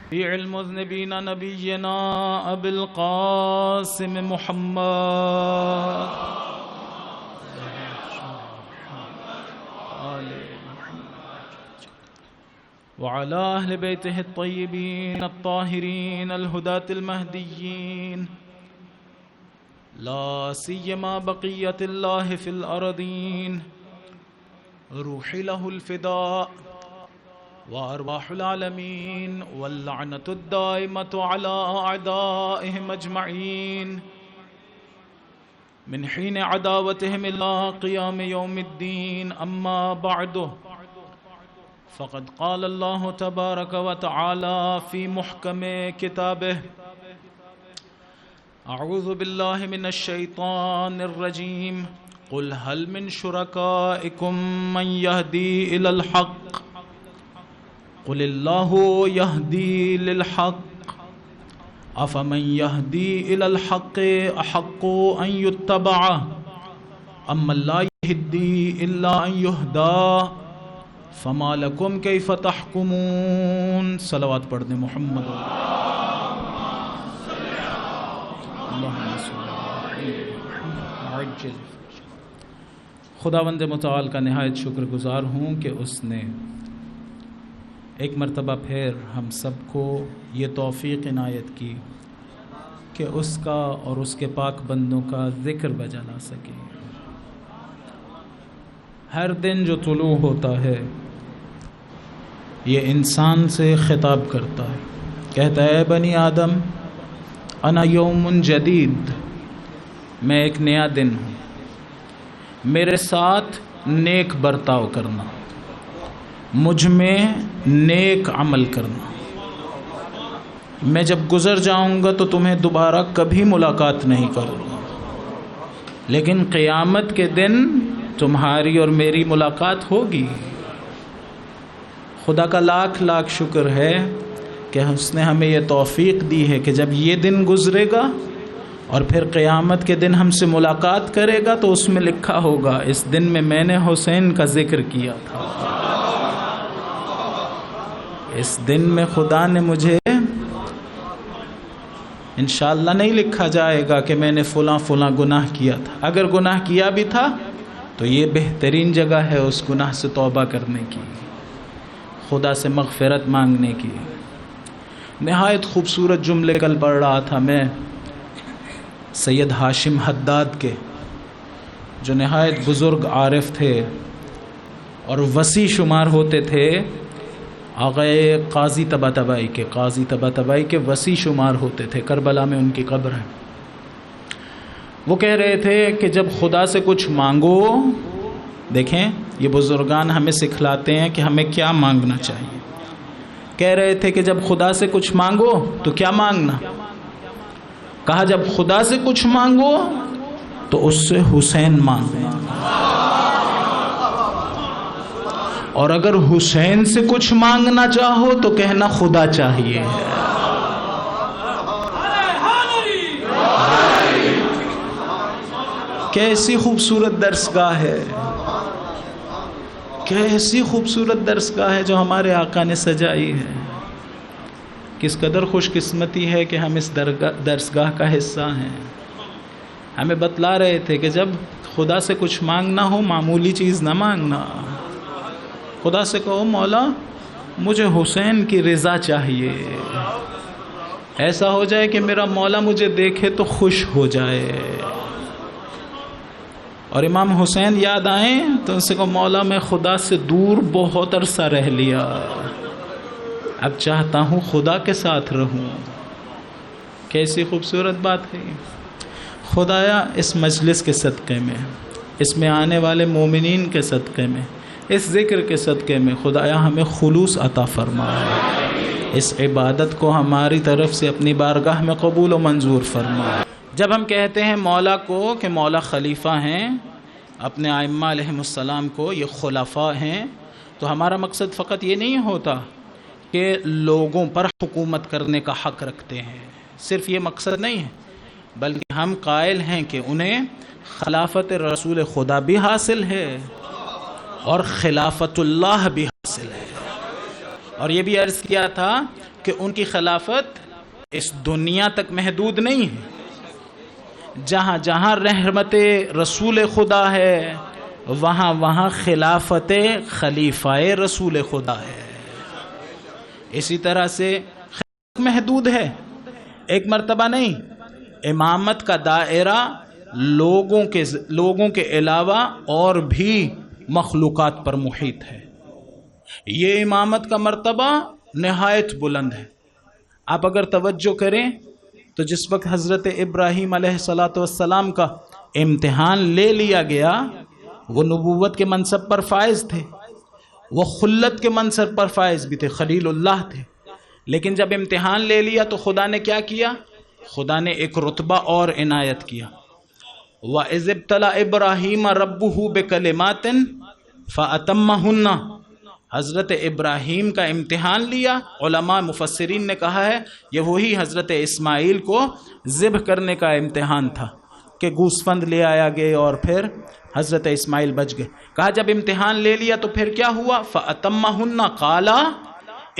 شفيع المذنبين نبينا أبي القاسم محمد وعلى أهل بيته الطيبين الطاهرين الهداة المهديين لا سيما بقية الله في الأرضين روحي له الفداء وأرواح العالمين واللعنة الدائمة على أعدائهم أجمعين من حين عداوتهم إلى قيام يوم الدين. أما بعد فقد قال الله تبارك وتعالى في محكم كتابه أعوذ بالله من الشيطان الرجيم قل هل من شركائكم من يهدي إلى الحق قل الله يهدي للحق أفمن يهدي إلى الحق أحق أن يتبع أما لا يهدي إلا أن يهدى فما لكم كيف تحكمون. صلوات پڑھ دیں محمد عجل. خداوند متعال کا نہایت شکر گزار ہوں کہ اس نے ایک مرتبہ پھر ہم سب کو یہ توفیق عنایت کی کہ اس کا اور اس کے پاک بندوں کا ذکر بجا لا سکے. ہر دن جو طلوع ہوتا ہے یہ انسان سے خطاب کرتا ہے، کہتا ہے بنی آدم انا یوم جدید، میں ایک نیا دن ہوں، میرے ساتھ نیک برتاؤ کرنا، مجھ میں نیک عمل کرنا. میں جب گزر جاؤں گا تو تمہیں دوبارہ کبھی ملاقات نہیں کروں گا، لیکن قیامت کے دن تمہاری اور میری ملاقات ہوگی. خدا کا لاکھ لاکھ شکر ہے کہ اس نے ہمیں یہ توفیق دی ہے کہ جب یہ دن گزرے گا اور پھر قیامت کے دن ہم سے ملاقات کرے گا تو اس میں لکھا ہوگا اس دن میں نے حسین کا ذکر کیا تھا، اس دن میں خدا نے مجھے. انشاءاللہ نہیں لکھا جائے گا کہ میں نے فلاں فلاں گناہ کیا تھا. اگر گناہ کیا بھی تھا تو یہ بہترین جگہ ہے اس گناہ سے توبہ کرنے کی، خدا سے مغفرت مانگنے کی. نہایت خوبصورت جملے کل پڑھ رہا تھا میں سید ہاشم حداد کے، جو نہایت بزرگ عارف تھے اور وسیع شمار ہوتے تھے. آغائے قاضی طباطبائی کے وسیع شمار ہوتے تھے، کربلا میں ان کی قبر ہے. وہ کہہ رہے تھے کہ جب خدا سے کچھ مانگو، دیکھیں یہ بزرگان ہمیں سکھلاتے ہیں کہ ہمیں کیا مانگنا چاہیے. کہہ رہے تھے کہ جب خدا سے کچھ مانگو تو کیا مانگنا؟ کہا جب خدا سے کچھ مانگو تو اس سے حسین مانگنا، اور اگر حسین سے کچھ مانگنا چاہو تو کہنا خدا چاہیے. کیسی خوبصورت درسگاہ ہے، کیسی خوبصورت درسگاہ ہے جو ہمارے آقا نے سجائی ہے. کس قدر خوش قسمتی ہے کہ ہم اس درسگاہ کا حصہ ہیں. ہمیں بتلا رہے تھے کہ جب خدا سے کچھ مانگنا ہو معمولی چیز نہ مانگنا، خدا سے کہو مولا مجھے حسین کی رضا چاہیے، ایسا ہو جائے کہ میرا مولا مجھے دیکھے تو خوش ہو جائے. اور امام حسین یاد آئیں تو ان سے کہو مولا میں خدا سے دور بہت عرصہ رہ لیا، اب چاہتا ہوں خدا کے ساتھ رہوں. کیسی خوبصورت بات ہے. خدایا اس مجلس کے صدقے میں، اس میں آنے والے مومنین کے صدقے میں، اس ذکر کے صدقے میں خدایا ہمیں خلوص عطا فرما، اس عبادت کو ہماری طرف سے اپنی بارگاہ میں قبول و منظور فرما. جب ہم کہتے ہیں مولا کو کہ مولا خلیفہ ہیں، اپنے ائمہ علیہم السلام کو یہ خلفاء ہیں، تو ہمارا مقصد فقط یہ نہیں ہوتا کہ لوگوں پر حکومت کرنے کا حق رکھتے ہیں، صرف یہ مقصد نہیں ہے، بلکہ ہم قائل ہیں کہ انہیں خلافت رسول خدا بھی حاصل ہے اور خلافت اللہ بھی حاصل ہے. اور یہ بھی عرض کیا تھا کہ ان کی خلافت اس دنیا تک محدود نہیں ہے. جہاں جہاں رحمت رسول خدا ہے وہاں وہاں خلافت خلیفہ رسول خدا ہے. اسی طرح سے محدود ہے، ایک مرتبہ نہیں. امامت کا دائرہ لوگوں کے علاوہ اور بھی مخلوقات پر محیط ہے. یہ امامت کا مرتبہ نہایت بلند ہے. آپ اگر توجہ کریں تو جس وقت حضرت ابراہیم علیہ السلام کا امتحان لے لیا گیا، وہ نبوت کے منصب پر فائز تھے، وہ خلت کے منصب پر فائز بھی تھے، خلیل اللہ تھے. لیکن جب امتحان لے لیا تو خدا نے کیا کیا؟ خدا نے ایک رتبہ اور عنایت کیا. وَإِذِ ابْتَلَى إِبْرَاهِيمَ رَبُّهُ بِكَلِمَاتٍ فَأَتَمَّهُنَّ. حضرت ابراہیم کا امتحان لیا. علماء مفسرین نے کہا ہے یہ وہی حضرت اسماعیل کو ذبح کرنے کا امتحان تھا کہ گوسفند لے آیا گئے اور پھر حضرت اسماعیل بچ گئے. کہا جب امتحان لے لیا تو پھر کیا ہوا؟ فَأَتَمَّهُنَّ قَالَ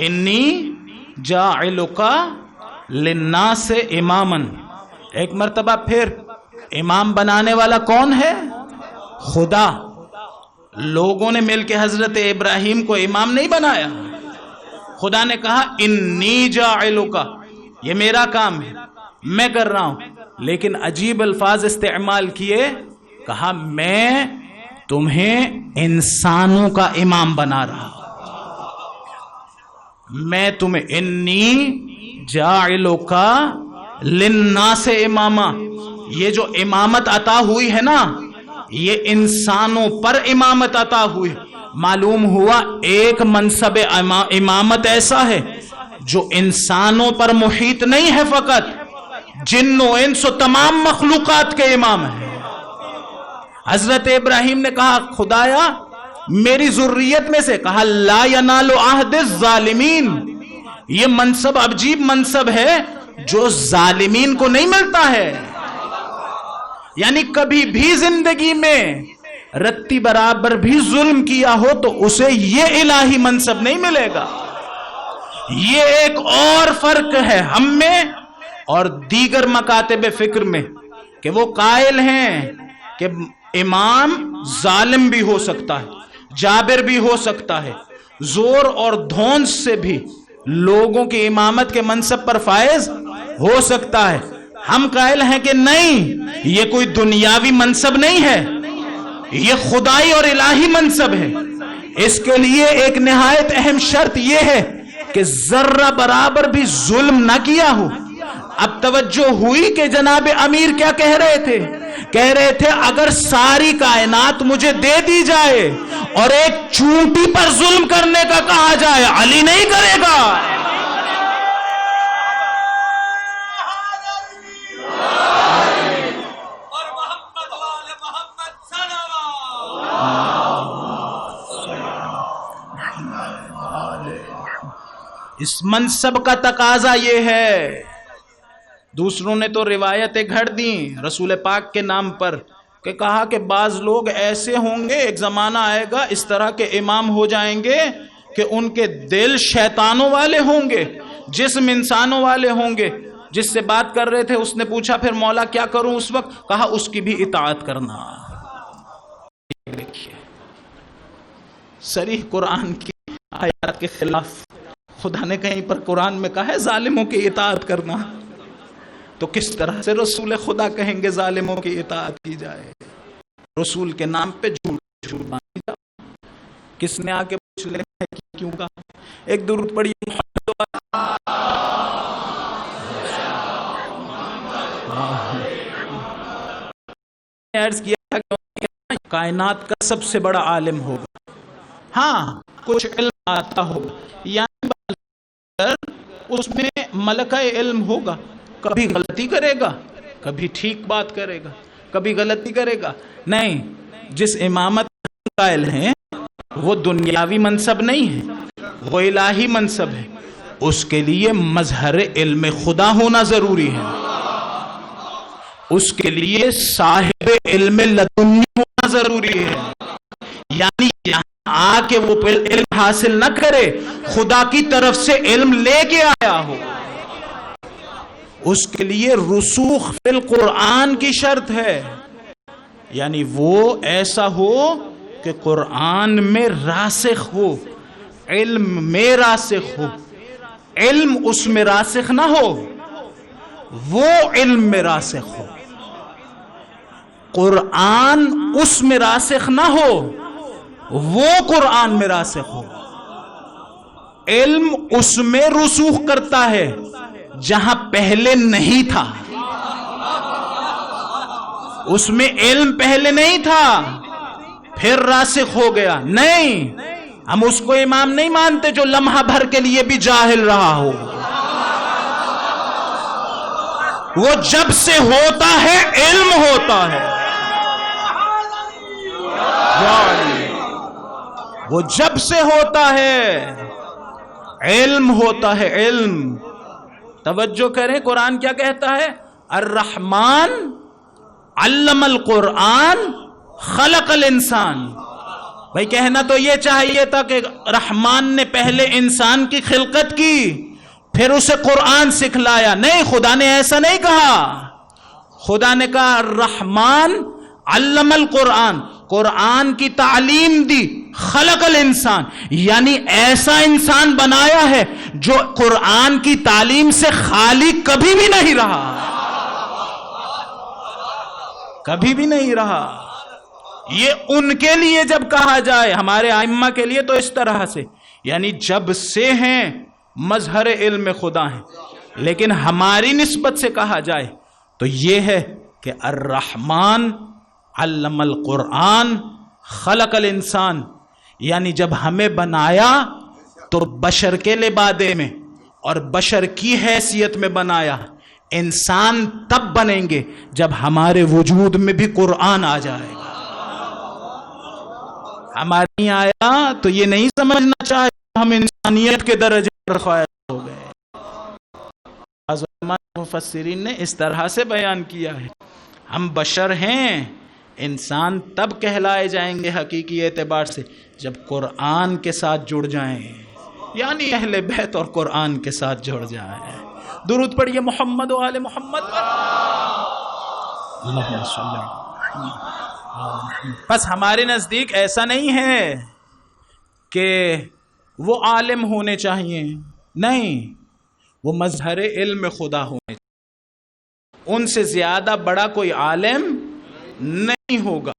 إِنِّي جَاعِلُكَ لِلنَّاسِ إِمَامًا. ایک مرتبہ پھر امام بنانے والا کون ہے؟ خدا. لوگوں نے مل کے حضرت ابراہیم کو امام نہیں بنایا. خدا نے کہا انی جاعلک، یہ میرا کام ہے، میں کر رہا ہوں. لیکن عجیب الفاظ استعمال کیے، کہا میں تمہیں انسانوں کا امام بنا رہا ہوں. میں تمہیں انی جاعلک للناس اماما. یہ جو امامت عطا ہوئی ہے نا، یہ انسانوں پر امامت عطا ہوئی. معلوم ہوا ایک منصب امامت ایسا ہے جو انسانوں پر محیط نہیں ہے، فقط جن و انس و تمام مخلوقات کے امام ہے. حضرت ابراہیم نے کہا خدایا میری ذریت میں سے، کہا لا ینال عہد الظالمین. یہ منصب عجیب منصب ہے جو ظالمین کو نہیں ملتا ہے. یعنی کبھی بھی زندگی میں رتی برابر بھی ظلم کیا ہو تو اسے یہ الہی منصب نہیں ملے گا. یہ ایک اور فرق ہے ہم میں اور دیگر مکاتب فکر میں کہ وہ قائل ہیں کہ امام ظالم بھی ہو سکتا ہے، جابر بھی ہو سکتا ہے، زور اور دھونس سے بھی لوگوں کی امامت کے منصب پر فائز ہو سکتا ہے. ہم قائل ہیں کہ نہیں، یہ کوئی دنیاوی منصب نہیں ہے، یہ خدائی اور الہی منصب ہے. اس کے لیے ایک نہایت اہم شرط یہ ہے کہ ذرہ برابر بھی ظلم نہ کیا ہو. اب توجہ ہوئی کہ جناب امیر کیا کہہ رہے تھے؟ کہہ رہے تھے اگر ساری کائنات مجھے دے دی جائے اور ایک چونٹی پر ظلم کرنے کا کہا جائے، علی نہیں کرے گا. اس منصب کا تقاضا یہ ہے. دوسروں نے تو روایتیں گھڑ دیں رسول پاک کے نام پر کہ کہا کہ بعض لوگ ایسے ہوں گے، ایک زمانہ آئے گا اس طرح کے امام ہو جائیں گے کہ ان کے دل شیطانوں والے ہوں گے، جسم انسانوں والے ہوں گے. جس سے بات کر رہے تھے اس نے پوچھا پھر مولا کیا کروں اس وقت؟ کہا اس کی بھی اطاعت کرنا. دیکھیے صریح قرآن کی آیات کے خلاف خدا نے کہیں پر قرآن میں کہا ہے ظالموں کی اطاعت کرنا، تو کس طرح سے رسول خدا کہیں گے ظالموں کی اطاعت کی جائے؟ رسول کے نام پہ جھوٹ باندھی جائے. کس نے آ کے پوچھ لینا ہے کیوں کہا؟ ایک درود پڑھیے. عرض کیا کہ کائنات کا سب سے بڑا عالم ہوگا، ہاں کچھ علم آتا ہوگا، یعنی اس میں ملکہ علم ہوگا، کبھی غلطی کرے گا، کبھی ٹھیک بات کرے گا، کبھی غلطی کرے گا. نہیں، جس امامت قائل ہیں وہ دنیاوی منصب نہیں ہے، وہ الہی منصب ہے. اس کے لیے مظہر علم خدا ہونا ضروری ہے، اس کے لیے صاحب علم لدنی ہونا ضروری ہے. یعنی یہاں آ کے وہ علم حاصل نہ کرے، خدا کی طرف سے علم لے کے آیا ہو، اس کے لیے رسوخ فی القرآن کی شرط ہے، یعنی وہ ایسا ہو کہ قرآن میں راسخ ہو، علم میں راسخ ہو، علم اس میں راسخ نہ ہو، وہ علم میں راسخ ہو، قرآن اس میں راسخ نہ ہو، وہ قرآن میں راسخ ہو۔ علم اس میں رسوخ کرتا ہے جہاں پہلے نہیں تھا، اس میں علم پہلے نہیں تھا پھر راسخ ہو گیا، نہیں، ہم اس کو امام نہیں مانتے جو لمحہ بھر کے لیے بھی جاہل رہا ہو، وہ جب سے ہوتا ہے علم ہوتا ہے، وہ جب سے ہوتا ہے علم ہوتا ہے، علم۔ توجہ کریں قرآن کیا کہتا ہے، الرحمن علم القرآن خلق الانسان۔ بھائی کہنا تو یہ چاہیے تھا کہ رحمان نے پہلے انسان کی خلقت کی پھر اسے قرآن سکھلایا، نہیں، خدا نے ایسا نہیں کہا، خدا نے کہا الرحمن علم القرآن، قرآن کی تعلیم دی، خلق الانسان، یعنی ایسا انسان بنایا ہے جو قرآن کی تعلیم سے خالی کبھی بھی نہیں رہا، کبھی بھی نہیں رہا۔ یہ ان کے لیے جب کہا جائے، ہمارے ائمہ کے لیے تو اس طرح سے، یعنی جب سے ہیں مظہر علم خدا ہیں، لیکن ہماری نسبت سے کہا جائے تو یہ ہے کہ الرحمن علم القرآن خلق الانسان، یعنی جب ہمیں بنایا تو بشر کے لبادے میں اور بشر کی حیثیت میں بنایا، انسان تب بنیں گے جب ہمارے وجود میں بھی قرآن آ جائے گا۔ ہمارے نہیں آیا تو یہ نہیں سمجھنا چاہیے ہم انسانیت کے درجے پر فائز ہو گئے۔ مفسرین نے اس طرح سے بیان کیا ہے، ہم بشر ہیں، انسان تب کہلائے جائیں گے حقیقی اعتبار سے جب قرآن کے ساتھ جڑ جائیں، یعنی اہل بیت اور قرآن کے ساتھ جڑ جائیں۔ درود پڑھیے محمد و آل محمد۔ اللہم صلی اللہ علیہ وسلم۔ بس ہمارے نزدیک ایسا نہیں ہے کہ وہ عالم ہونے چاہیے، نہیں، وہ مظہر علم خدا ہونے چاہیے، ان سے زیادہ بڑا کوئی عالم نہیں ہوگا،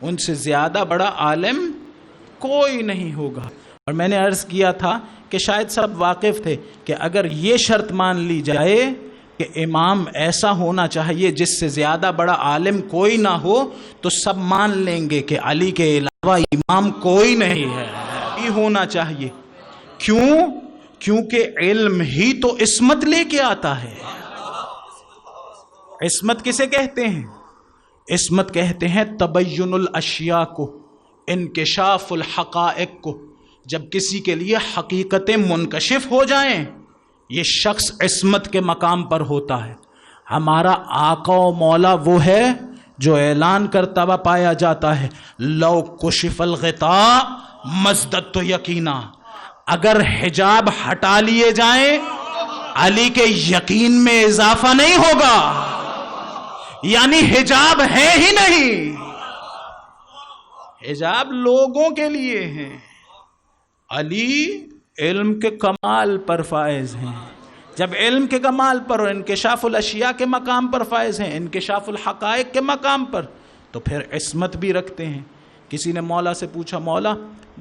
ان سے زیادہ بڑا عالم کوئی نہیں ہوگا۔ اور میں نے عرض کیا تھا کہ شاید سب واقف تھے کہ اگر یہ شرط مان لی جائے کہ امام ایسا ہونا چاہیے جس سے زیادہ بڑا عالم کوئی نہ ہو تو سب مان لیں گے کہ علی کے علاوہ امام کوئی نہیں ہے، یہ ہونا چاہیے۔ کیوں؟ کیونکہ علم ہی تو عصمت لے کے آتا ہے۔ عصمت کسے کہتے ہیں؟ عصمت کہتے ہیں تبین الاشیاء کو، انکشاف الحقائق کو، جب کسی کے لیے حقیقتیں منکشف ہو جائیں، یہ شخص عصمت کے مقام پر ہوتا ہے۔ ہمارا آقا و مولا وہ ہے جو اعلان کرتا ہوا پایا جاتا ہے، لو کشف الغطاء مزددت یقینا، اگر حجاب ہٹا لیے جائیں علی کے یقین میں اضافہ نہیں ہوگا، یعنی حجاب ہے ہی نہیں، حجاب لوگوں کے لیے ہیں، علی علم کے کمال پر فائز ہیں۔ جب علم کے کمال پر اور انکشاف الاشیاء کے مقام پر فائز ہیں، انکشاف الحقائق کے مقام پر، تو پھر عصمت بھی رکھتے ہیں۔ کسی نے مولا سے پوچھا، مولا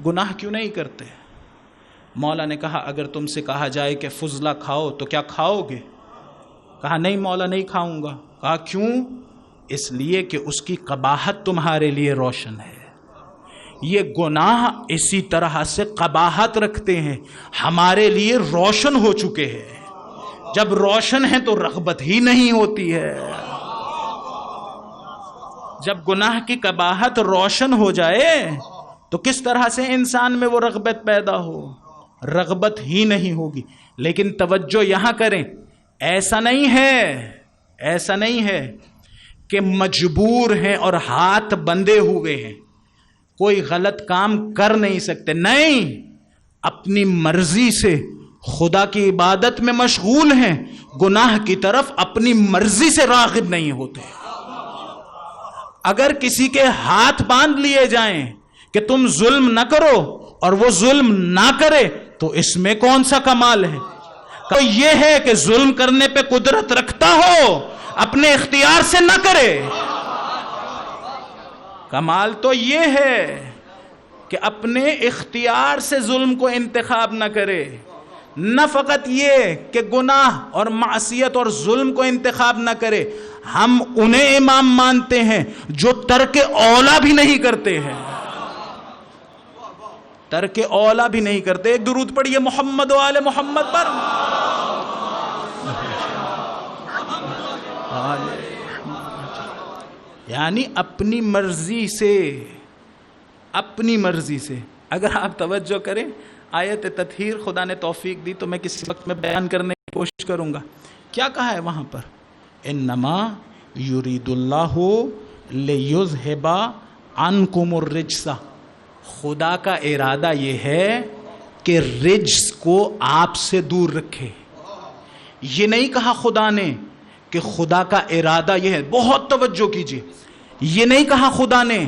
گناہ کیوں نہیں کرتے؟ مولا نے کہا اگر تم سے کہا جائے کہ فضلہ کھاؤ تو کیا کھاؤ گے؟ کہا نہیں مولا نہیں کھاؤں گا۔ کہا کیوں؟ اس لیے کہ اس کی قباحت تمہارے لیے روشن ہے۔ یہ گناہ اسی طرح سے قباحت رکھتے ہیں، ہمارے لیے روشن ہو چکے ہیں، جب روشن ہے تو رغبت ہی نہیں ہوتی ہے۔ جب گناہ کی قباحت روشن ہو جائے تو کس طرح سے انسان میں وہ رغبت پیدا ہو؟ رغبت ہی نہیں ہوگی۔ لیکن توجہ یہاں کریں، ایسا نہیں ہے کہ مجبور ہیں اور ہاتھ بندھے ہوئے ہیں۔ کوئی غلط کام کر نہیں سکتے، نہیں، اپنی مرضی سے خدا کی عبادت میں مشغول ہیں، گناہ کی طرف اپنی مرضی سے راغب نہیں ہوتے۔ اگر کسی کے ہاتھ باندھ لیے جائیں کہ تم ظلم نہ کرو اور وہ ظلم نہ کرے تو اس میں کون سا کمال ہے؟ تو یہ ہے کہ ظلم کرنے پہ قدرت رکھتا ہو، اپنے اختیار سے نہ کرے۔ کمال تو یہ ہے کہ اپنے اختیار سے ظلم کو انتخاب نہ کرے، نہ فقط یہ کہ گناہ اور معصیت اور ظلم کو انتخاب نہ کرے، ہم انہیں امام مانتے ہیں جو ترک اولا بھی نہیں کرتے ہیں، ترک اولا بھی نہیں کرتے۔ ایک درود پڑھیے محمد و آل محمد پر۔ یعنی اپنی مرضی سے، اپنی مرضی سے۔ اگر آپ توجہ کریں آیت تطہیر خدا نے توفیق دی تو میں کسی وقت میں بیان کرنے کی کوشش کروں گا۔ کیا کہا ہے وہاں پر؟ انما یرید اللہ لیذھب عنکم الرجس، خدا کا ارادہ یہ ہے کہ رجس کو آپ سے دور رکھے۔ یہ نہیں کہا خدا نے کہ خدا کا ارادہ یہ ہے، بہت توجہ کیجیے، یہ نہیں کہا خدا نے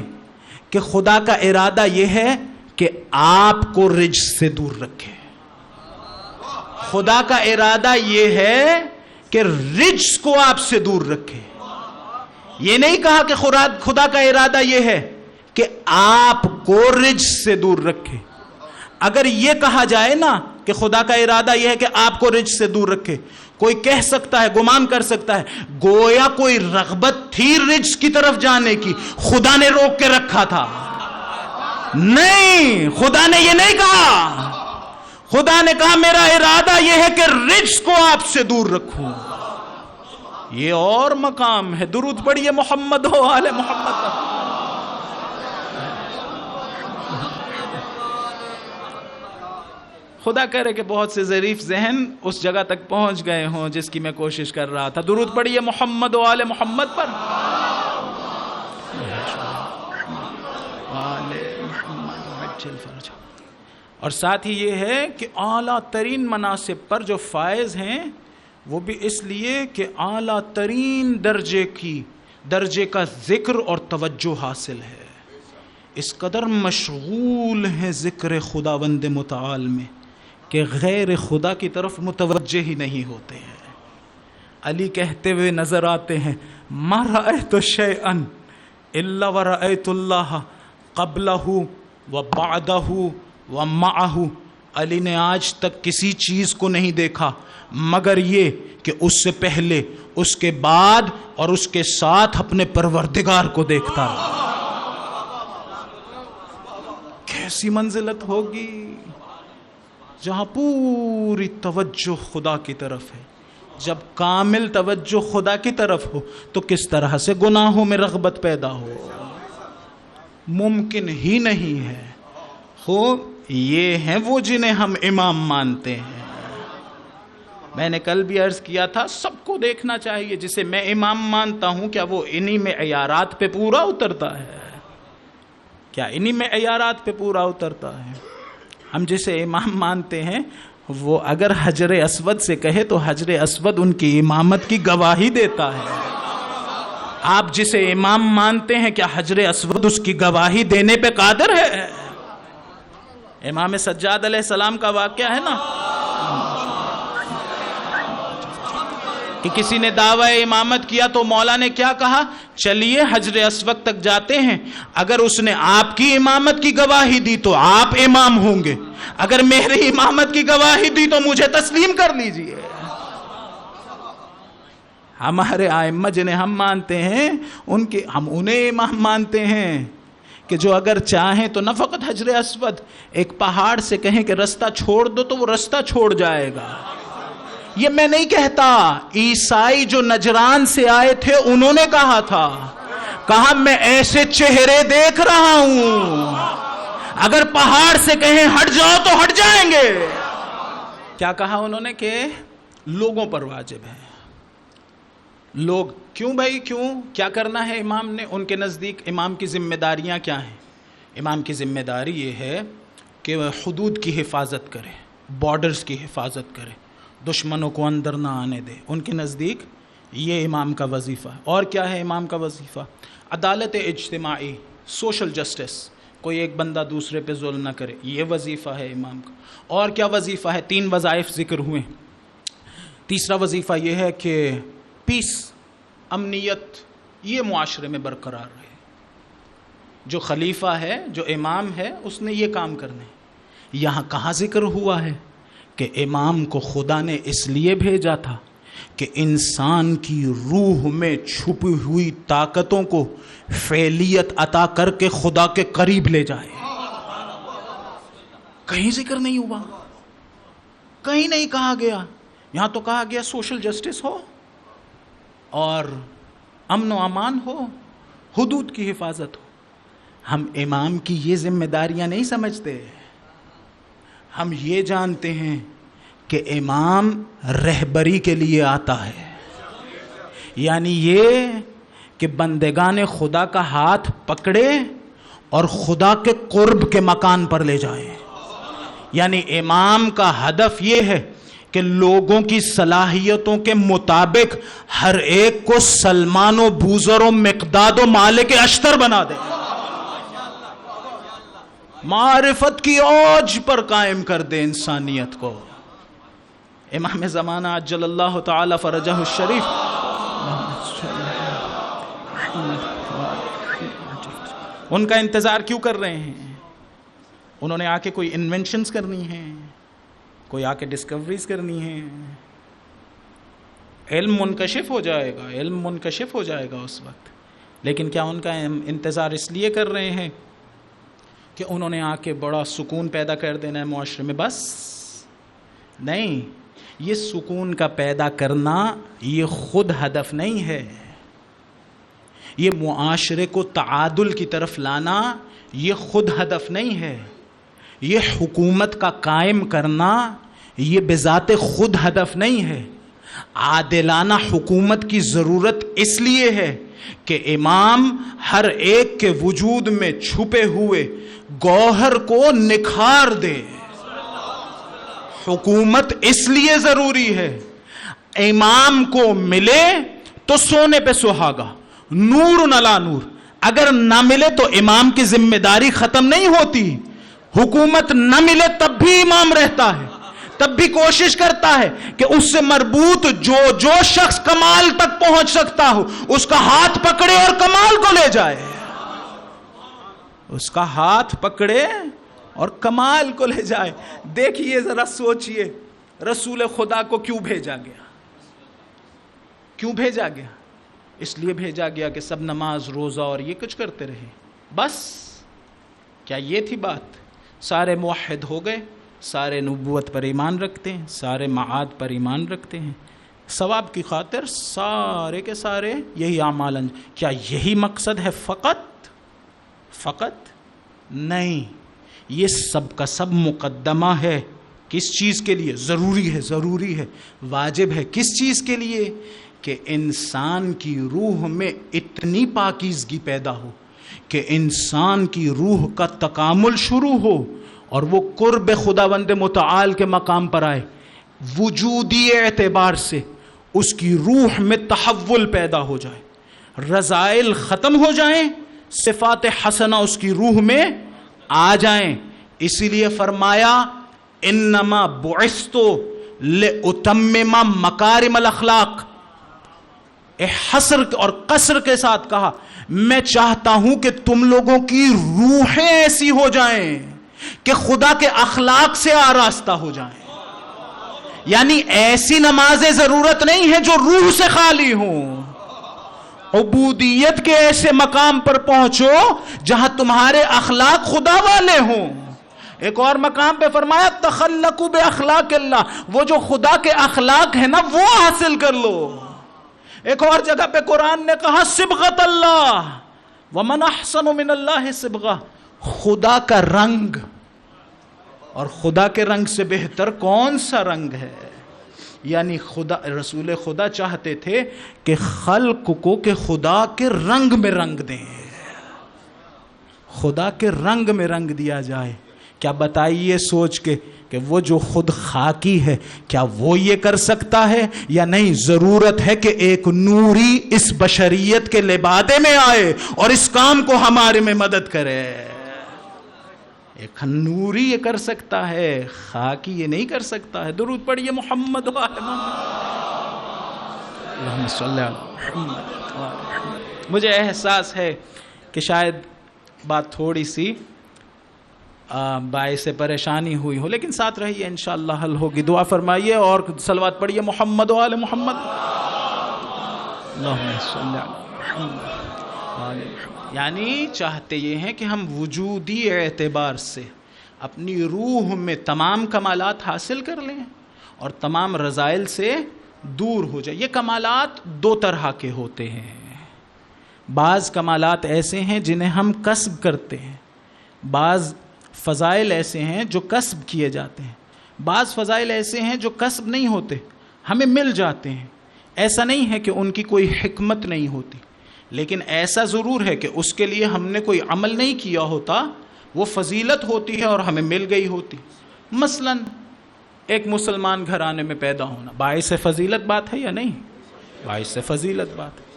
کہ خدا کا ارادہ یہ ہے کہ آپ کو رجس سے دور رکھے۔ خدا کا ارادہ یہ ہے کہ رجس کو آپ سے دور رکھے۔ یہ نہیں کہا کہ خدا کا ارادہ یہ ہے کہ آپ کو رجس سے دور رکھے۔ اگر یہ کہا جائے نا کہ خدا کا ارادہ یہ ہے کہ آپ کو رجس سے دور رکھے، کوئی کہہ سکتا ہے، گمان کر سکتا ہے گویا کوئی رغبت تھی رجس کی طرف جانے کی، خدا نے روک کے رکھا تھا۔ نہیں، خدا نے یہ نہیں کہا۔ خدا نے کہا میرا ارادہ یہ ہے کہ رجس کو آپ سے دور رکھوں۔ یہ اور مقام ہے۔ درود پڑھیے محمد و آل محمد۔ خدا کرے کہ بہت سے ظریف ذہن اس جگہ تک پہنچ گئے ہوں جس کی میں کوشش کر رہا تھا۔ درود پڑھیے محمد و آل محمد پر۔ اور ساتھ ہی یہ ہے کہ اعلیٰ ترین مناصب پر جو فائز ہیں وہ بھی اس لیے کہ اعلیٰ ترین درجے کا ذکر اور توجہ حاصل ہے، اس قدر مشغول ہیں ذکر خداوند متعال میں کہ غیر خدا کی طرف متوجہ ہی نہیں ہوتے ہیں۔ علی کہتے ہوئے نظر آتے ہیں ما رأیت شیئا الا ورأیت اللہ قبلہ وبعدہ ومعہ۔ علی نے آج تک کسی چیز کو نہیں دیکھا مگر یہ کہ اس سے پہلے، اس کے بعد اور اس کے ساتھ اپنے پروردگار کو دیکھتا رہا۔ کیسی منزلت ہوگی جہاں پوری توجہ خدا کی طرف ہے۔ جب کامل توجہ خدا کی طرف ہو تو کس طرح سے گناہوں میں رغبت پیدا ہو؟ ممکن ہی نہیں ہے۔ یہ ہیں وہ جنہیں ہم امام مانتے ہیں۔ میں نے کل بھی عرض کیا تھا سب کو دیکھنا چاہیے جسے میں امام مانتا ہوں، کیا وہ انہی میں عیارات پہ پورا اترتا ہے؟ کیا انہی میں عیارات پہ پورا اترتا ہے؟ ہم جسے امام مانتے ہیں وہ اگر حجر اسود سے کہے تو حجر اسود ان کی امامت کی گواہی دیتا ہے۔ آپ جسے امام مانتے ہیں کیا حجر اسود اس کی گواہی دینے پہ قادر ہے؟ امام سجاد علیہ السلام کا واقعہ ہے نا کہ کسی نے دعوی امامت کیا تو مولا نے کیا کہا؟ چلیے حجر اسود تک جاتے ہیں، اگر اس نے آپ کی امامت کی گواہی دی تو آپ امام ہوں گے، اگر میری امامت کی گواہی دی تو مجھے تسلیم کر لیجئے۔ ہمارے ائمہ جنہیں ہم مانتے ہیں ہم انہیں امام مانتے ہیں کہ جو اگر چاہیں تو نہ فقط حجر اسود، ایک پہاڑ سے کہیں کہ رستہ چھوڑ دو تو وہ رستہ چھوڑ جائے گا۔ یہ میں نہیں کہتا، عیسائی جو نجران سے آئے تھے انہوں نے کہا تھا، کہا میں ایسے چہرے دیکھ رہا ہوں اگر پہاڑ سے کہیں ہٹ جاؤ تو ہٹ جائیں گے۔ کیا کہا انہوں نے کہ لوگوں پر واجب ہے۔ لوگ کیوں بھائی کیوں؟ کیا کرنا ہے امام نے؟ ان کے نزدیک امام کی ذمہ داریاں کیا ہیں؟ امام کی ذمہ داری یہ ہے کہ وہ حدود کی حفاظت کرے، بارڈرز کی حفاظت کرے، دشمنوں کو اندر نہ آنے دے۔ ان کے نزدیک یہ امام کا وظیفہ ہے۔ اور کیا ہے امام کا وظیفہ؟ عدالت اجتماعی، سوشل جسٹس، کوئی ایک بندہ دوسرے پہ ظلم نہ کرے، یہ وظیفہ ہے امام کا۔ اور کیا وظیفہ ہے؟ 3 وظائف ذکر ہوئے۔ تیسرا وظیفہ یہ ہے کہ پیس، امنیت یہ معاشرے میں برقرار رہے۔ جو خلیفہ ہے، جو امام ہے، اس نے یہ کام کرنے۔ یہاں کہاں ذکر ہوا ہے کہ امام کو خدا نے اس لیے بھیجا تھا کہ انسان کی روح میں چھپی ہوئی طاقتوں کو فعلیت عطا کر کے خدا کے قریب لے جائے۔ کہیں ذکر نہیں ہوا، کہیں نہیں کہا گیا۔ یہاں تو کہا گیا سوشل جسٹس ہو اور امن و امان ہو، حدود کی حفاظت ہو۔ ہم امام کی یہ ذمہ داریاں نہیں سمجھتے، ہم یہ جانتے ہیں کہ امام رہبری کے لیے آتا ہے، یعنی یہ کہ بندگان خدا کا ہاتھ پکڑے اور خدا کے قرب کے مکان پر لے جائے۔ یعنی امام کا ہدف یہ ہے کہ لوگوں کی صلاحیتوں کے مطابق ہر ایک کو سلمان و بوذر و مقداد و مالک اشتر بنا دے، معرفت کی اوج پر قائم کر دے انسانیت کو۔ امام زمانہ عجل اللہ تعالی فرجہ الشریف، ان کا انتظار کیوں کر رہے ہیں؟ انہوں نے آ کے کوئی انوینشنز کرنی ہیں، کوئی آ کے ڈسکوریز کرنی ہیں۔ علم منکشف ہو جائے گا، علم منکشف ہو جائے گا اس وقت۔ لیکن کیا ان کا انتظار اس لیے کر رہے ہیں کہ انہوں نے آ کے بڑا سکون پیدا کر دینا ہے معاشرے میں؟ بس نہیں، یہ سکون کا پیدا کرنا یہ خود ہدف نہیں ہے، یہ معاشرے کو تعادل کی طرف لانا یہ خود ہدف نہیں ہے، یہ حکومت کا قائم کرنا یہ بذات خود ہدف نہیں ہے۔ عادلانہ حکومت کی ضرورت اس لیے ہے کہ امام ہر ایک کے وجود میں چھپے ہوئے گوہر کو نکھار دے۔ حکومت اس لیے ضروری ہے، امام کو ملے تو سونے پہ سہاگا، نور نلا نور۔ اگر نہ ملے تو امام کی ذمہ داری ختم نہیں ہوتی۔ حکومت نہ ملے تب بھی امام رہتا ہے، تب بھی کوشش کرتا ہے کہ اس سے مربوط جو شخص کمال تک پہنچ سکتا ہو اس کا ہاتھ پکڑے اور کمال کو لے جائے، اس کا ہاتھ پکڑے اور کمال کو لے جائے۔ دیکھیے ذرا سوچئے، رسول خدا کو کیوں بھیجا گیا؟ کیوں بھیجا گیا؟ اس لیے بھیجا گیا کہ سب نماز روزہ اور یہ کچھ کرتے رہے، بس۔ کیا یہ تھی بات؟ سارے موحد ہو گئے، سارے نبوت پر ایمان رکھتے ہیں، سارے معاد پر ایمان رکھتے ہیں، ثواب کی خاطر سارے کے سارے یہی اعمال کیا یہی مقصد ہے فقط؟ نہیں، یہ سب کا سب مقدمہ ہے۔ کس چیز کے لیے؟ ضروری ہے، واجب ہے۔ کس چیز کے لیے؟ کہ انسان کی روح میں اتنی پاکیزگی پیدا ہو کہ انسان کی روح کا تکامل شروع ہو اور وہ قرب خداوند متعال کے مقام پر آئے۔ وجودی اعتبار سے اس کی روح میں تحول پیدا ہو جائے، رذائل ختم ہو جائیں، صفات حسنہ اس کی روح میں آ جائیں۔ اسی لیے فرمایا انما بعثت لأتمم مکارم الاخلاق۔ حصر اور قصر کے ساتھ کہا، میں چاہتا ہوں کہ تم لوگوں کی روحیں ایسی ہو جائیں کہ خدا کے اخلاق سے آراستہ ہو جائیں۔ یعنی ایسی نمازیں ضرورت نہیں ہے جو روح سے خالی ہوں۔ عبودیت کے ایسے مقام پر پہنچو جہاں تمہارے اخلاق خدا والے ہوں۔ ایک اور مقام پہ فرمایا تخلقوا باخلاق اللہ، وہ جو خدا کے اخلاق ہے نا وہ حاصل کر لو۔ ایک اور جگہ پہ قرآن نے کہا صبغۃ اللہ، ومن احسن من اللہ صبغہ، خدا کا رنگ، اور خدا کے رنگ سے بہتر کون سا رنگ ہے؟ یعنی رسول خدا چاہتے تھے کہ خلق کو کہ خدا کے رنگ میں رنگ دیں، خدا کے رنگ میں رنگ دیا جائے. کیا بتائیے سوچ کے کہ وہ جو خود خاکی ہے کیا وہ یہ کر سکتا ہے یا نہیں؟ ضرورت ہے کہ ایک نوری اس بشریت کے لبادے میں آئے اور اس کام کو ہمارے میں مدد کرے. ایک نوری یہ کر سکتا ہے، خاکی یہ نہیں کر سکتا ہے. درود پڑھیے محمد و آل محمد. اللہم صلی علی محمد. مجھے احساس ہے کہ شاید بات تھوڑی سی باعث پریشانی ہوئی ہو، لیکن ساتھ رہیے، انشاءاللہ حل ہوگی. دعا فرمائیے اور صلوات پڑھیے محمد و آل محمد. اللہم صلی علی محمد و آل محمد. یعنی چاہتے یہ ہیں کہ ہم وجودی اعتبار سے اپنی روح میں تمام کمالات حاصل کر لیں اور تمام رذائل سے دور ہو جائے. یہ کمالات دو طرح کے ہوتے ہیں. بعض کمالات ایسے ہیں جنہیں ہم کسب کرتے ہیں، بعض فضائل ایسے ہیں جو کسب کیے جاتے ہیں، بعض فضائل ایسے ہیں جو کسب نہیں ہوتے، ہمیں مل جاتے ہیں. ایسا نہیں ہے کہ ان کی کوئی حکمت نہیں ہوتی، لیکن ایسا ضرور ہے کہ اس کے لیے ہم نے کوئی عمل نہیں کیا ہوتا، وہ فضیلت ہوتی ہے اور ہمیں مل گئی ہوتی. مثلا ایک مسلمان گھرانے میں پیدا ہونا باعث فضیلت بات ہے یا نہیں؟ باعث فضیلت بات ہے.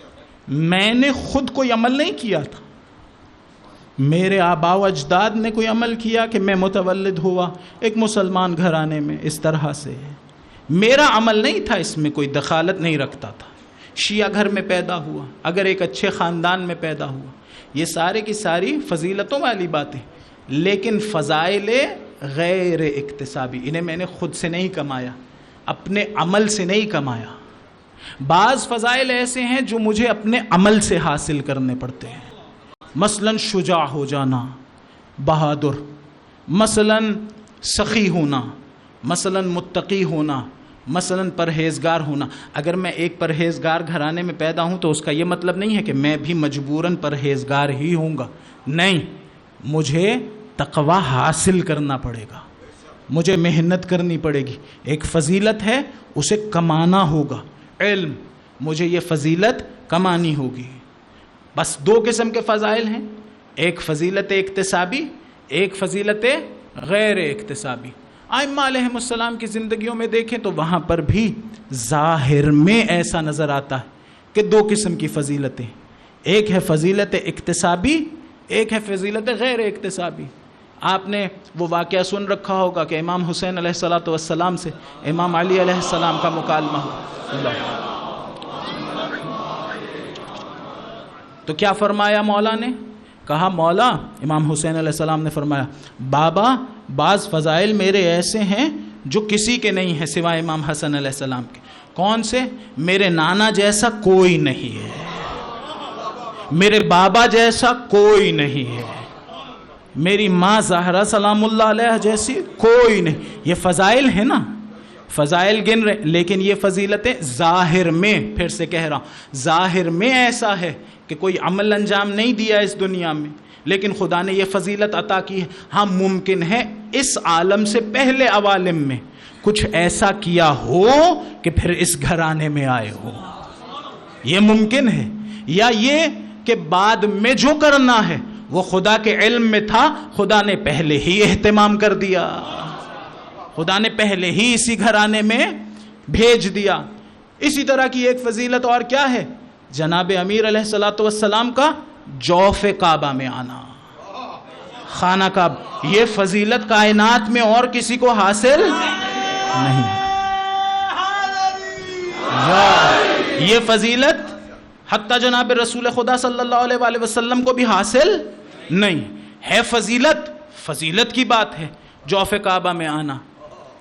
میں نے خود کوئی عمل نہیں کیا تھا، میرے آباء و اجداد نے کوئی عمل کیا کہ میں متولد ہوا ایک مسلمان گھرانے میں. اس طرح سے میرا عمل نہیں تھا، اس میں کوئی دخالت نہیں رکھتا تھا. شیعہ گھر میں پیدا ہوا، اگر ایک اچھے خاندان میں پیدا ہوا، یہ سارے کی ساری فضیلتوں والی باتیں، لیکن فضائل غیر اکتسابی، انہیں میں نے خود سے نہیں کمایا، اپنے عمل سے نہیں کمایا. بعض فضائل ایسے ہیں جو مجھے اپنے عمل سے حاصل کرنے پڑتے ہیں. مثلا شجاع ہو جانا، بہادر، مثلا سخی ہونا، مثلا متقی ہونا، مثلا پرہیزگار ہونا. اگر میں ایک پرہیزگار گھرانے میں پیدا ہوں تو اس کا یہ مطلب نہیں ہے کہ میں بھی مجبوراً پرہیزگار ہی ہوں گا. نہیں، مجھے تقوی حاصل کرنا پڑے گا، مجھے محنت کرنی پڑے گی. ایک فضیلت ہے، اسے کمانا ہوگا. علم، مجھے یہ فضیلت کمانی ہوگی. بس دو قسم کے فضائل ہیں، ایک فضیلت اکتسابی، ایک فضیلت غیر اکتسابی. ائمہ علیہم السلام کی زندگیوں میں دیکھیں تو وہاں پر بھی ظاہر میں ایسا نظر آتا ہے کہ دو قسم کی فضیلتیں، ایک ہے فضیلت اکتسابی، ایک ہے فضیلت غیر اکتسابی. آپ نے وہ واقعہ سن رکھا ہوگا کہ امام حسین علیہ السلام سے امام علی علیہ السلام کا مکالمہ ہوا. تو کیا فرمایا مولا نے؟ کہا مولا، امام حسین علیہ السلام نے فرمایا بابا بعض فضائل میرے ایسے ہیں جو کسی کے نہیں ہیں سوائے امام حسن علیہ السلام کے. کون سے؟ میرے نانا جیسا کوئی نہیں ہے، میرے بابا جیسا کوئی نہیں ہے، میری ماں زہرا سلام اللہ علیہ جیسی کوئی نہیں. یہ فضائل ہیں نا، فضائل گن رہے، لیکن یہ فضیلتیں ظاہر میں، پھر سے کہہ رہا ہوں، ظاہر میں ایسا ہے کہ کوئی عمل انجام نہیں دیا اس دنیا میں، لیکن خدا نے یہ فضیلت عطا کی ہے. ہاں ممکن ہے اس عالم سے پہلے عوالم میں کچھ ایسا کیا ہو کہ پھر اس گھرانے میں آئے ہو، یہ ممکن ہے. یا یہ کہ بعد میں جو کرنا ہے وہ خدا کے علم میں تھا، خدا نے پہلے ہی اہتمام کر دیا، خدا نے پہلے ہی اسی گھرانے میں بھیج دیا. اسی طرح کی ایک فضیلت اور کیا ہے؟ جناب امیر علیہ السلام کا جوف کعبہ میں آنا، خانہ کعبہ. یہ فضیلت کائنات میں اور کسی کو حاصل نہیں. یہ فضیلت حتیٰ جناب رسول خدا صلی اللہ علیہ وآلہ وسلم کو بھی حاصل نہیں ہے. فضیلت کی بات ہے جوف کعبہ میں آنا،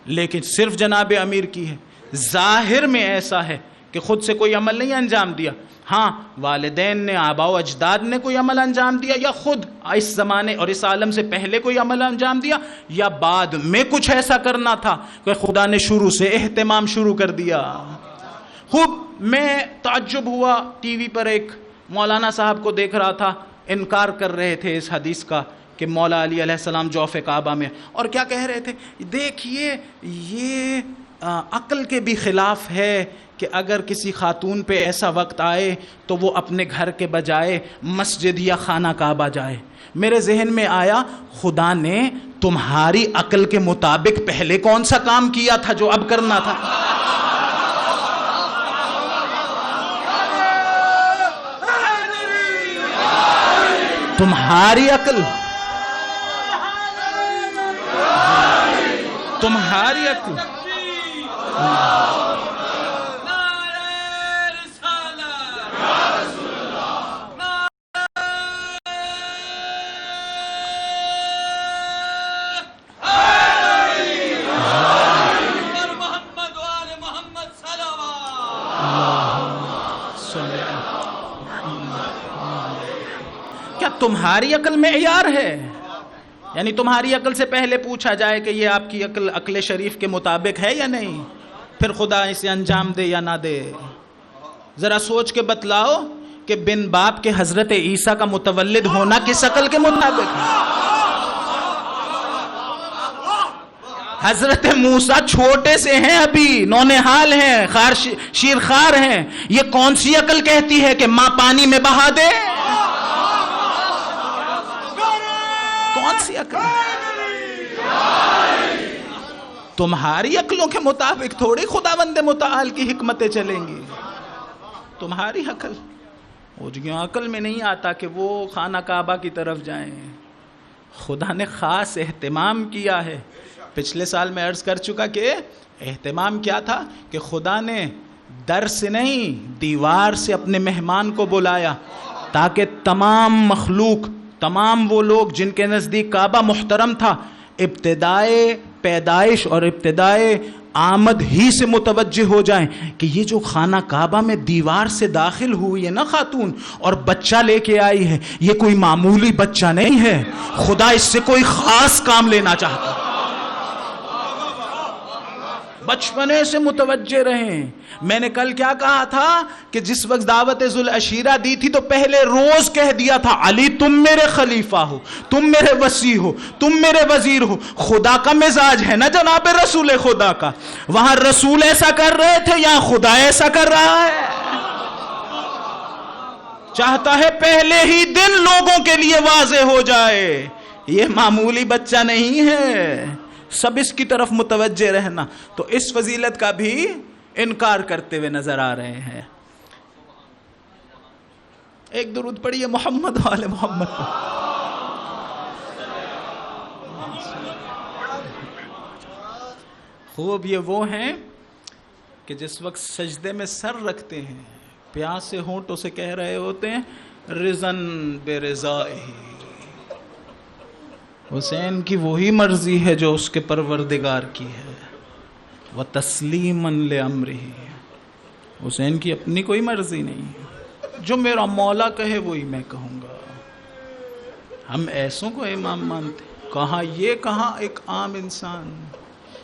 لیکن صرف جناب امیر کی ہے. ظاہر میں ایسا ہے کہ خود سے کوئی عمل نہیں انجام دیا. ہاں والدین نے، آباء و اجداد نے کوئی عمل انجام دیا، یا خود اس زمانے اور اس عالم سے پہلے کوئی عمل انجام دیا، یا بعد میں کچھ ایسا کرنا تھا کہ خدا نے شروع سے اہتمام شروع کر دیا. خوب میں تعجب ہوا، ٹی وی پر ایک مولانا صاحب کو دیکھ رہا تھا، انکار کر رہے تھے اس حدیث کا کہ مولا علی علیہ السلام جوف کعبہ میں، اور کیا کہہ رہے تھے؟ دیکھیے یہ عقل کے بھی خلاف ہے کہ اگر کسی خاتون پہ ایسا وقت آئے تو وہ اپنے گھر کے بجائے مسجد یا خانہ کعبہ جائے. میرے ذہن میں آیا خدا نے تمہاری عقل کے مطابق پہلے کون سا کام کیا تھا جو اب کرنا تھا؟ تمہاری عقل کیا تمہاری عقل معیار ہے؟ یعنی تمہاری عقل سے پہلے پوچھا جائے کہ یہ آپ کی عقل عقل شریف کے مطابق ہے یا نہیں، پھر خدا اسے انجام دے یا نہ دے؟ ذرا سوچ کے بتلاؤ کہ بن باپ کے حضرت عیسیٰ کا متولد ہونا کس عقل کے مطابق ہے؟ حضرت موسیٰ چھوٹے سے ہیں، ابھی نونہال ہیں، شیرخوار ہیں، یہ کون سی عقل کہتی ہے کہ ماں پانی میں بہا دے؟ کون سی عقل؟ تمہاری عقلوں کے مطابق تھوڑی خداوند متعال کی حکمتیں چلیں گی. تمہاری عقل، عقل میں نہیں آتا کہ وہ خانہ کعبہ کی طرف جائیں. خدا نے خاص اہتمام کیا ہے. پچھلے سال میں عرض کر چکا کہ اہتمام کیا تھا کہ خدا نے در سے نہیں دیوار سے اپنے مہمان کو بلایا تاکہ تمام مخلوق، تمام وہ لوگ جن کے نزدیک کعبہ محترم تھا، ابتدائے پیدائش اور ابتدائے آمد ہی سے متوجہ ہو جائیں کہ یہ جو خانہ کعبہ میں دیوار سے داخل ہوئی ہے نا خاتون اور بچہ لے کے آئی ہے، یہ کوئی معمولی بچہ نہیں ہے. خدا اس سے کوئی خاص کام لینا چاہتا. بچپنے سے متوجہ رہیں. میں نے کل کیا کہا تھا کہ جس وقت دعوت ذوالعشیرہ دی تھی تو پہلے روز کہہ دیا تھا علی تم میرے خلیفہ ہو، تم میرے وصی ہو، تم میرے وزیر ہو. خدا کا مزاج ہے نا جناب رسول خدا کا. وہاں رسول ایسا کر رہے تھے یا خدا ایسا کر رہا ہے؟ چاہتا ہے پہلے ہی دن لوگوں کے لیے واضح ہو جائے یہ معمولی بچہ نہیں ہے. سب اس کی طرف متوجہ رہنا. تو اس فضیلت کا بھی انکار کرتے ہوئے نظر آ رہے ہیں. ایک درود پڑھیے محمد والے محمد کو. خوب یہ وہ ہیں کہ جس وقت سجدے میں سر رکھتے ہیں پیاس سے ہونٹوں سے کہہ رہے ہوتے ہیں رضن برضائہ. حسین کی وہی مرضی ہے جو اس کے پروردگار کی ہے. وَتَسْلِيمًا لِأَمْرِهِ. حسین کی اپنی کوئی مرضی نہیں. جو میرا مولا کہے وہی میں کہوں گا. ہم ایسوں کو امام مانتے کہاں یہ کہاں ایک عام انسان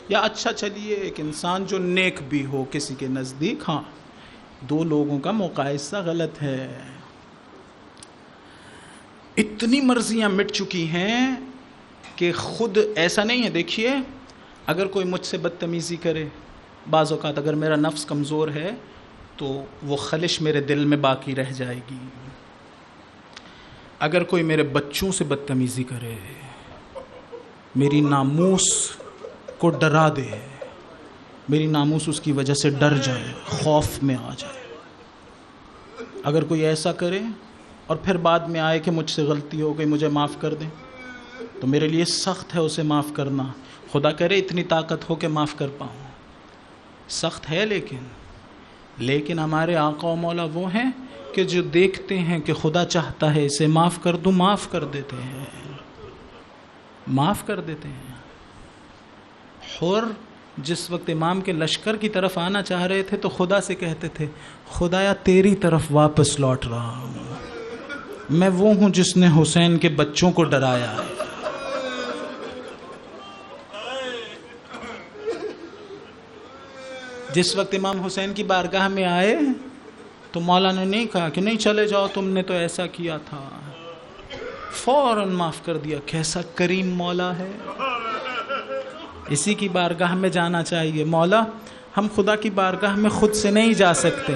یا اچھا چلیے ایک انسان جو نیک بھی ہو کسی کے نزدیک. ہاں دو لوگوں کا مقایسہ غلط ہے. اتنی مرضیاں مٹ چکی ہیں کہ خود ایسا نہیں ہے. دیکھیے اگر کوئی مجھ سے بدتمیزی کرے، بعض اوقات اگر میرا نفس کمزور ہے تو وہ خلش میرے دل میں باقی رہ جائے گی. اگر کوئی میرے بچوں سے بدتمیزی کرے، میری ناموس کو ڈرا دے، میری ناموس اس کی وجہ سے ڈر جائے، خوف میں آ جائے. اگر کوئی ایسا کرے اور پھر بعد میں آئے کہ مجھ سے غلطی ہو گئی مجھے معاف کر دیں، تو میرے لیے سخت ہے اسے معاف کرنا. خدا کرے اتنی طاقت ہو کہ معاف کر پاؤں. سخت ہے لیکن ہمارے آقا و مولا وہ ہیں کہ جو دیکھتے ہیں کہ خدا چاہتا ہے اسے معاف کر دوں، معاف کر دیتے ہیں. معاف کر دیتے ہیں. اور جس وقت امام کے لشکر کی طرف آنا چاہ رہے تھے تو خدا سے کہتے تھے خدایا تیری طرف واپس لوٹ رہا ہوں. میں وہ ہوں جس نے حسین کے بچوں کو ڈرایا ہے. جس وقت امام حسین کی بارگاہ میں آئے تو مولا نے نہیں کہا کہ نہیں چلے جاؤ تم نے تو ایسا کیا تھا، فوراً معاف کر دیا. کیسا کریم مولا ہے. اسی کی بارگاہ میں جانا چاہیے. مولا ہم خدا کی بارگاہ میں خود سے نہیں جا سکتے،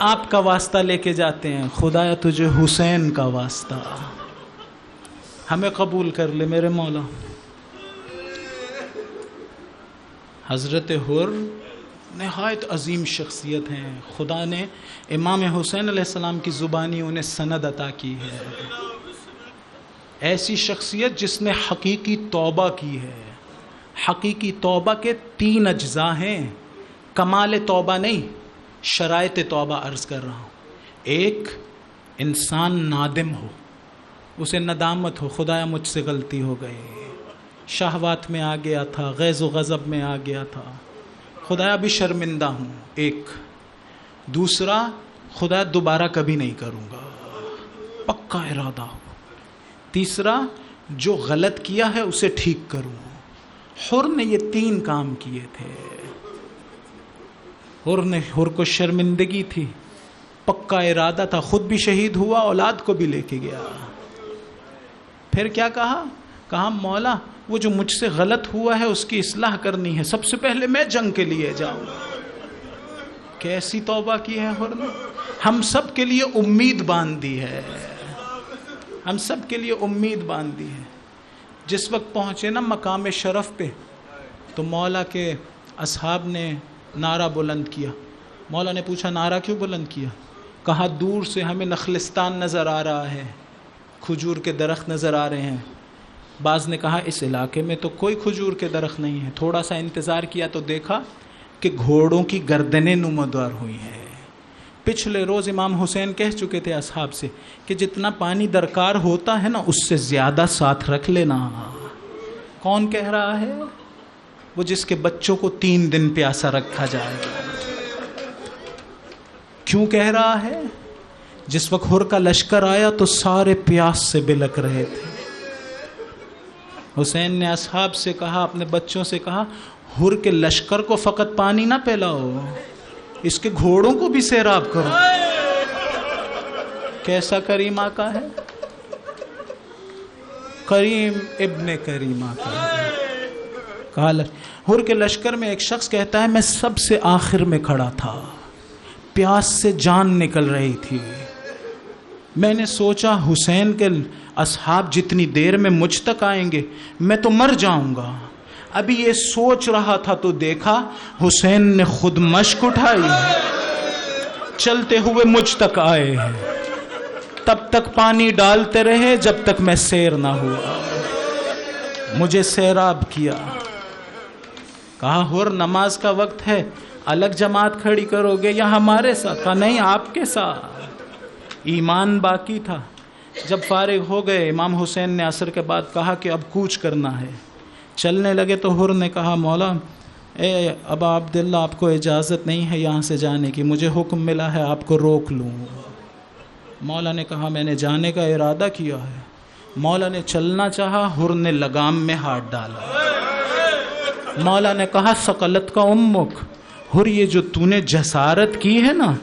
آپ کا واسطہ لے کے جاتے ہیں، خدایا تجھے حسین کا واسطہ، ہمیں قبول کر لے میرے مولا۔ حضرت حر نہایت عظیم شخصیت ہیں، خدا نے امام حسین علیہ السلام کی زبانی انہیں سند عطا کی ہے، ایسی شخصیت جس نے حقیقی توبہ کی ہے۔ حقیقی توبہ کے 3 اجزاء ہیں، کمال توبہ نہیں، شرائط توبہ عرض کر رہا ہوں۔ ایک، انسان نادم ہو، اسے ندامت ہو، خدایا مجھ سے غلطی ہو گئی، شہوات میں آ گیا تھا، غیظ و غضب میں آ گیا تھا، خدایا بھی شرمندہ ہوں، ایک۔ دوسرا، خدایا دوبارہ کبھی نہیں کروں گا، پکا ارادہ ہو۔ تیسرا، جو غلط کیا ہے اسے ٹھیک کروں۔ حر نے یہ 3 کام کیے تھے۔ حر کو شرمندگی تھی، پکا ارادہ تھا، خود بھی شہید ہوا، اولاد کو بھی لے کے گیا۔ پھر کیا کہا مولا وہ جو مجھ سے غلط ہوا ہے اس کی اصلاح کرنی ہے، سب سے پہلے میں جنگ کے لیے جاؤں۔ کیسی توبہ کی ہے حر نے، ہم سب کے لیے امید باندھ دی ہے، ہم سب کے لیے امید باندھ دی ہے۔ جس وقت پہنچے نا مقام شرف پہ تو مولا کے اصحاب نے نعرہ بلند کیا۔ مولا نے پوچھا نعرہ کیوں بلند کیا؟ کہا دور سے ہمیں نخلستان نظر آ رہا ہے، کھجور کے درخت نظر آ رہے ہیں۔ بعض نے کہا اس علاقے میں تو کوئی کھجور کے درخت نہیں ہے۔ تھوڑا سا انتظار کیا تو دیکھا کہ گھوڑوں کی گردنیں نمودار ہوئی ہیں۔ پچھلے روز امام حسین کہہ چکے تھے اصحاب سے کہ جتنا پانی درکار ہوتا ہے نا اس سے زیادہ ساتھ رکھ لینا۔ کون کہہ رہا ہے؟ وہ جس کے بچوں کو 3 دن پیاسا رکھا جائے گا۔ کیوں کہہ رہا ہے؟ جس وقت حر کا لشکر آیا تو سارے پیاس سے بلک رہے تھے۔ حسین نے اصحاب سے کہا، اپنے بچوں سے کہا، حر کے لشکر کو فقط پانی نہ پلاؤ، اس کے گھوڑوں کو بھی سیراب کرو۔ کیسا کریم آقا ہے، کریم ابن کریم آقا ہے۔ کہا حر کے لشکر میں ایک شخص کہتا ہے میں سب سے آخر میں کھڑا تھا، پیاس سے جان نکل رہی تھی، میں نے سوچا حسین کے اصحاب جتنی دیر میں مجھ تک آئیں گے میں تو مر جاؤں گا۔ ابھی یہ سوچ رہا تھا تو دیکھا حسین نے خود مشک اٹھائی، چلتے ہوئے مجھ تک آئے ہیں، تب تک پانی ڈالتے رہے جب تک میں سیر نہ ہوا، مجھے سیراب کیا۔ کہا حر نماز کا وقت ہے، الگ جماعت کھڑی کرو گے یا ہمارے ساتھ؟ کہا نہیں آپ کے ساتھ۔ ایمان باقی تھا۔ جب فارغ ہو گئے امام حسین نے عصر کے بعد کہا کہ اب کوچ کرنا ہے، چلنے لگے تو حر نے کہا مولا اے ابا عبداللہ آپ کو اجازت نہیں ہے یہاں سے جانے کی، مجھے حکم ملا ہے آپ کو روک لوں۔ مولا نے کہا میں نے جانے کا ارادہ کیا ہے۔ مولا نے چلنا چاہا، حر نے لگام میں ہاتھ ڈالا۔ مولا نے کہا ثقلت کا امک، حر یہ جو تو نے جسارت کی ہے نا،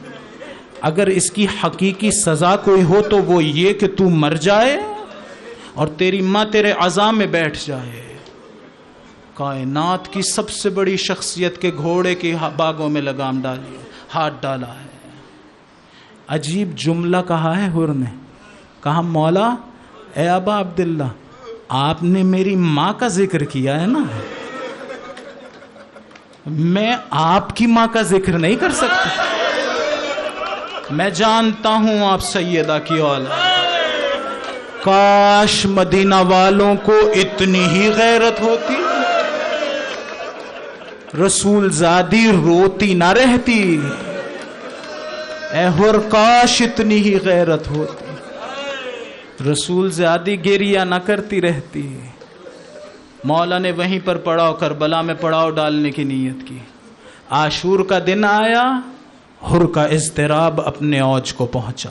اگر اس کی حقیقی سزا کوئی ہو تو وہ یہ کہ تو مر جائے اور تیری ماں تیرے عزا میں بیٹھ جائے۔ کائنات کی سب سے بڑی شخصیت کے گھوڑے کی باگوں میں لگام ڈالی، ہاتھ ڈالا ہے۔ عجیب جملہ کہا ہے حر نے، کہا مولا اے ابا عبداللہ آپ نے میری ماں کا ذکر کیا ہے نا، میں آپ کی ماں کا ذکر نہیں کر سکتا۔ میں جانتا ہوں آپ سیدہ کی اولاد، کاش مدینہ والوں کو اتنی ہی غیرت ہوتی، رسول زادی روتی نہ رہتی۔ اے حر کاش اتنی ہی غیرت ہوتی، رسول زادی گریہ نہ کرتی رہتی۔ مولا نے وہیں پر پڑاؤ کربلا میں پڑاؤ ڈالنے کی نیت کی۔ عاشور کا دن آیا، حر کا اضطراب اپنے اوج کو پہنچا۔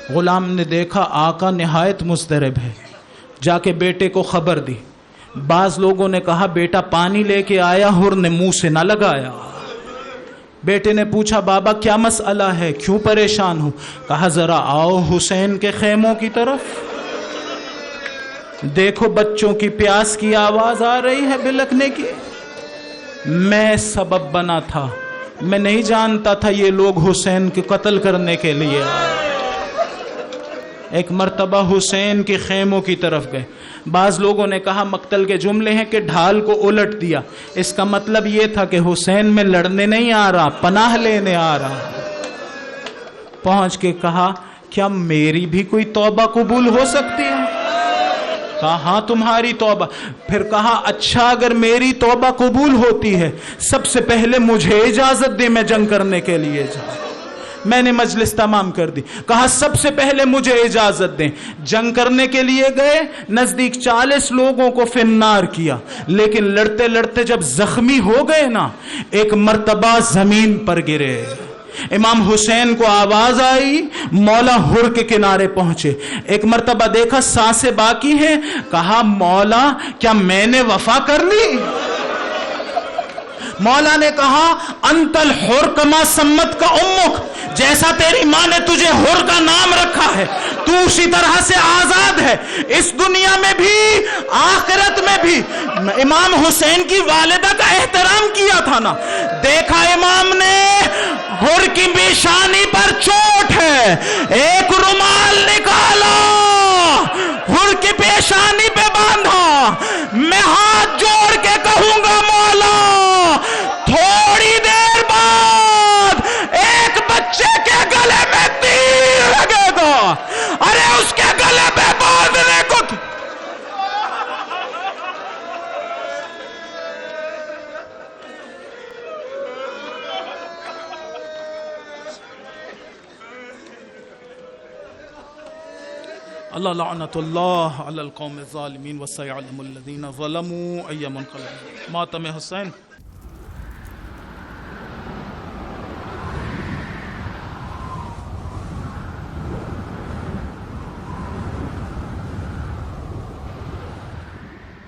غلام نے دیکھا آقا نہایت مضطرب ہے، جا کے بیٹے کو خبر دی۔ بعض لوگوں نے کہا بیٹا پانی لے کے آیا، حر نے منہ سے نہ لگایا۔ بیٹے نے پوچھا بابا کیا مسئلہ ہے، کیوں پریشان ہو؟ کہا ذرا آؤ حسین کے خیموں کی طرف، دیکھو بچوں کی پیاس کی آواز آ رہی ہے بلکنے کی۔ میں سبب بنا تھا، میں نہیں جانتا تھا یہ لوگ حسین کے قتل کرنے کے لیے آئے۔ ایک مرتبہ حسین کے خیموں کی طرف گئے، بعض لوگوں نے کہا مقتل کے جملے ہیں کہ ڈھال کو الٹ دیا، اس کا مطلب یہ تھا کہ حسین میں لڑنے نہیں آ رہا، پناہ لینے آ رہا۔ پہنچ کے کہا کیا میری بھی کوئی توبہ قبول ہو سکتی ہے؟ کہا ہاں تمہاری توبہ۔ پھر کہا اچھا اگر میری توبہ قبول ہوتی ہے سب سے پہلے مجھے اجازت دے میں جنگ کرنے کے لیے جاؤں۔ میں نے مجلس تمام کر دی، کہا سب سے پہلے مجھے اجازت دیں۔ جنگ کرنے کے لیے گئے، نزدیک 40 لوگوں کو فنار کیا، لیکن لڑتے لڑتے جب زخمی ہو گئے نا، ایک مرتبہ زمین پر گرے۔ امام حسین کو آواز آئی، مولا ہر کے کنارے پہنچے، ایک مرتبہ دیکھا سانسیں باقی ہیں، کہا مولا کیا میں نے وفا کر لی؟ مولا نے کہا انت الحر کما سمت کا امک، جیسا تیری ماں نے تجھے حر کا نام رکھا ہے تو اسی طرح سے آزاد ہے، اس دنیا میں بھی آخرت میں بھی۔ امام حسین کی والدہ کا احترام کیا تھا نا، دیکھا امام نے حر کی پیشانی پر چوٹ ہے، ایک رومال نکالا حر کی پیشانی پہ باندھا، میں ہاتھ جوڑ کے کہوں گا مولا تھوڑی دیر بعد ایک بچے کے گلے میں تیر لگے گا، ارے اس کے گلے پہ باندھنے کو اللہ لعنت اللہ علی القوم الظالمین وسيعلم الذین ظلموا أي منقلب۔ ماتم حسین